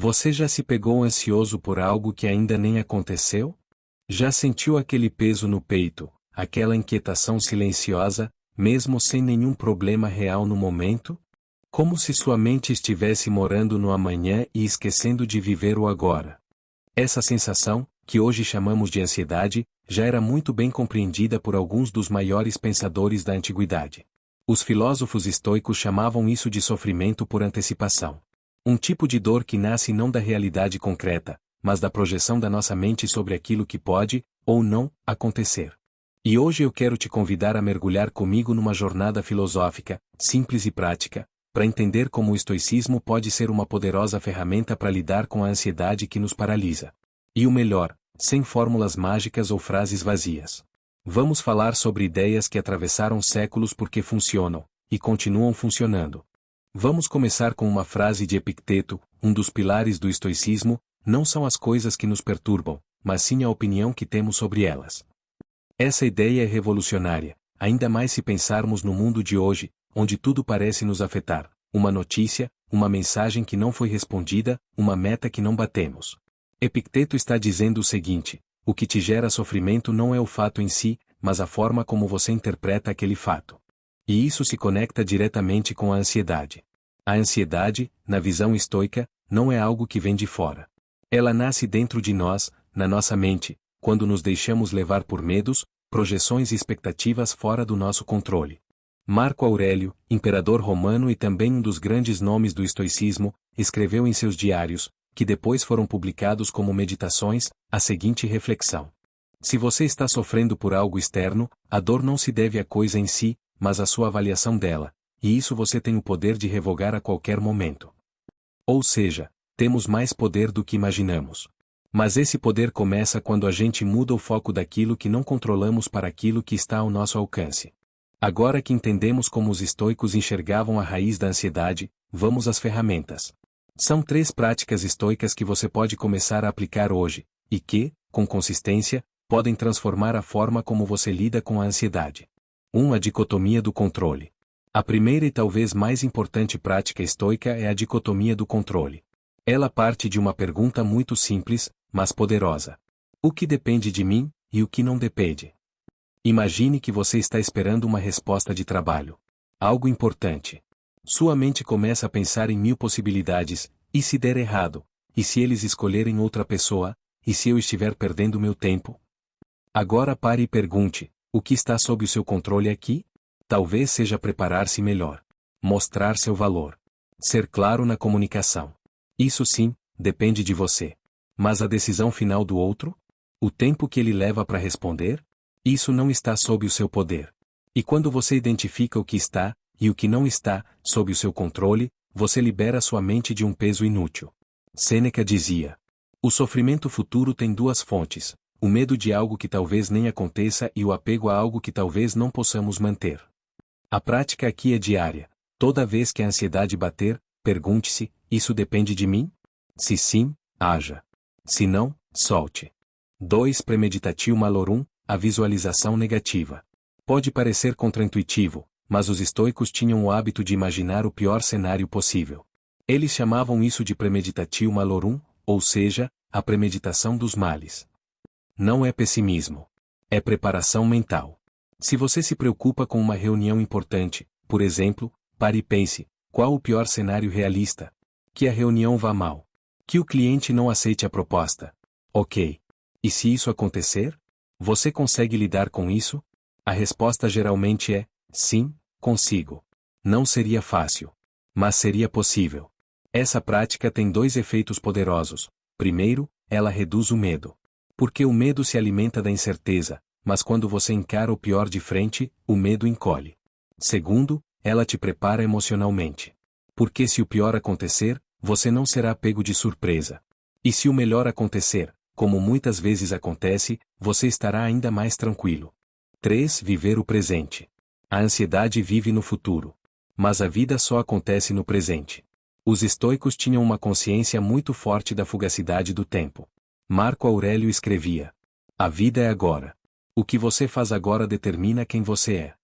Você já se pegou ansioso por algo que ainda nem aconteceu? Já sentiu aquele peso no peito, aquela inquietação silenciosa, mesmo sem nenhum problema real no momento? Como se sua mente estivesse morando no amanhã e esquecendo de viver o agora. Essa sensação, que hoje chamamos de ansiedade, já era muito bem compreendida por alguns dos maiores pensadores da antiguidade. Os filósofos estoicos chamavam isso de sofrimento por antecipação. Um tipo de dor que nasce não da realidade concreta, mas da projeção da nossa mente sobre aquilo que pode, ou não, acontecer. E hoje eu quero te convidar a mergulhar comigo numa jornada filosófica, simples e prática, para entender como o estoicismo pode ser uma poderosa ferramenta para lidar com a ansiedade que nos paralisa. E o melhor, sem fórmulas mágicas ou frases vazias. Vamos falar sobre ideias que atravessaram séculos porque funcionam, e continuam funcionando. Vamos começar com uma frase de Epicteto, um dos pilares do estoicismo: não são as coisas que nos perturbam, mas sim a opinião que temos sobre elas. Essa ideia é revolucionária, ainda mais se pensarmos no mundo de hoje, onde tudo parece nos afetar: uma notícia, uma mensagem que não foi respondida, uma meta que não batemos. Epicteto está dizendo o seguinte: o que te gera sofrimento não é o fato em si, mas a forma como você interpreta aquele fato. E isso se conecta diretamente com a ansiedade. A ansiedade, na visão estoica, não é algo que vem de fora. Ela nasce dentro de nós, na nossa mente, quando nos deixamos levar por medos, projeções e expectativas fora do nosso controle. Marco Aurélio, imperador romano e também um dos grandes nomes do estoicismo, escreveu em seus diários, que depois foram publicados como meditações, a seguinte reflexão: se você está sofrendo por algo externo, a dor não se deve à coisa em si, mas à sua avaliação dela, e isso você tem o poder de revogar a qualquer momento. Ou seja, temos mais poder do que imaginamos. Mas esse poder começa quando a gente muda o foco daquilo que não controlamos para aquilo que está ao nosso alcance. Agora que entendemos como os estoicos enxergavam a raiz da ansiedade, vamos às ferramentas. São 3 práticas estoicas que você pode começar a aplicar hoje, e que, com consistência, podem transformar a forma como você lida com a ansiedade. 1. A dicotomia do controle. A primeira e talvez mais importante prática estoica é a dicotomia do controle. Ela parte de uma pergunta muito simples, mas poderosa: o que depende de mim, e o que não depende? Imagine que você está esperando uma resposta de trabalho. Algo importante. Sua mente começa a pensar em 1000 possibilidades: e se der errado? E se eles escolherem outra pessoa? E se eu estiver perdendo meu tempo? Agora pare e pergunte: o que está sob o seu controle aqui? Talvez seja preparar-se melhor. Mostrar seu valor. Ser claro na comunicação. Isso sim, depende de você. Mas a decisão final do outro? O tempo que ele leva para responder? Isso não está sob o seu poder. E quando você identifica o que está, e o que não está, sob o seu controle, você libera sua mente de um peso inútil. Sêneca dizia: o sofrimento futuro tem 2 fontes: o medo de algo que talvez nem aconteça e o apego a algo que talvez não possamos manter. A prática aqui é diária. Toda vez que a ansiedade bater, pergunte-se: isso depende de mim? Se sim, haja. Se não, solte. 2. Premeditatio malorum, a visualização negativa. Pode parecer contraintuitivo, mas os estoicos tinham o hábito de imaginar o pior cenário possível. Eles chamavam isso de premeditatio malorum, ou seja, a premeditação dos males. Não é pessimismo. É preparação mental. Se você se preocupa com uma reunião importante, por exemplo, pare e pense: qual o pior cenário realista? Que a reunião vá mal. Que o cliente não aceite a proposta. Ok. E se isso acontecer? Você consegue lidar com isso? A resposta geralmente é: sim, consigo. Não seria fácil. Mas seria possível. Essa prática tem 2 efeitos poderosos. Primeiro, ela reduz o medo. Porque o medo se alimenta da incerteza, mas quando você encara o pior de frente, o medo encolhe. Segundo, ela te prepara emocionalmente. Porque se o pior acontecer, você não será pego de surpresa. E se o melhor acontecer, como muitas vezes acontece, você estará ainda mais tranquilo. 3. Viver o presente. A ansiedade vive no futuro. Mas a vida só acontece no presente. Os estoicos tinham uma consciência muito forte da fugacidade do tempo. Marco Aurélio escrevia: a vida é agora. O que você faz agora determina quem você é.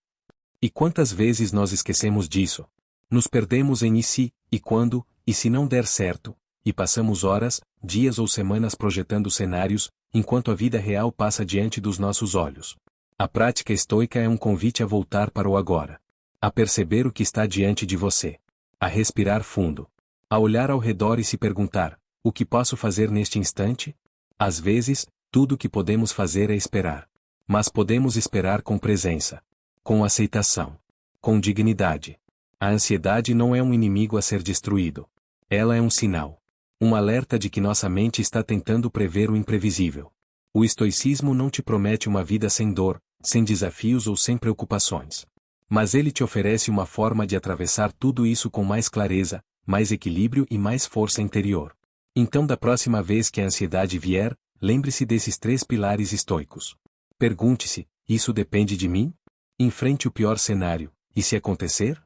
E quantas vezes nós esquecemos disso? Nos perdemos em e se, e quando, e se não der certo, e passamos horas, dias ou semanas projetando cenários, enquanto a vida real passa diante dos nossos olhos. A prática estoica é um convite a voltar para o agora. A perceber o que está diante de você. A respirar fundo. A olhar ao redor e se perguntar: o que posso fazer neste instante? Às vezes, tudo o que podemos fazer é esperar. Mas podemos esperar com presença. Com aceitação. Com dignidade. A ansiedade não é um inimigo a ser destruído. Ela é um sinal. Um alerta de que nossa mente está tentando prever o imprevisível. O estoicismo não te promete uma vida sem dor, sem desafios ou sem preocupações. Mas ele te oferece uma forma de atravessar tudo isso com mais clareza, mais equilíbrio e mais força interior. Então, da próxima vez que a ansiedade vier, lembre-se desses 3 pilares estoicos. Pergunte-se: isso depende de mim? Enfrente o pior cenário, e se acontecer?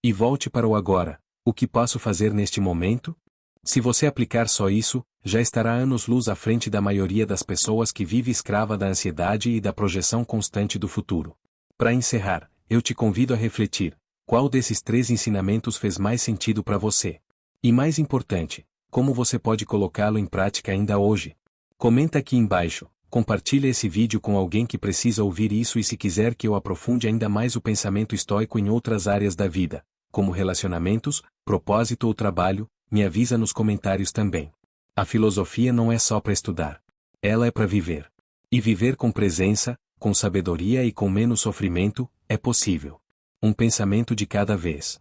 E volte para o agora: o que posso fazer neste momento? Se você aplicar só isso, já estará anos-luz à frente da maioria das pessoas que vive escrava da ansiedade e da projeção constante do futuro. Para encerrar, eu te convido a refletir: qual desses 3 ensinamentos fez mais sentido para você? E mais importante, como você pode colocá-lo em prática ainda hoje? Comenta aqui embaixo, compartilhe esse vídeo com alguém que precisa ouvir isso, e se quiser que eu aprofunde ainda mais o pensamento estoico em outras áreas da vida, como relacionamentos, propósito ou trabalho, me avisa nos comentários também. A filosofia não é só para estudar. Ela é para viver. E viver com presença, com sabedoria e com menos sofrimento, é possível. Um pensamento de cada vez.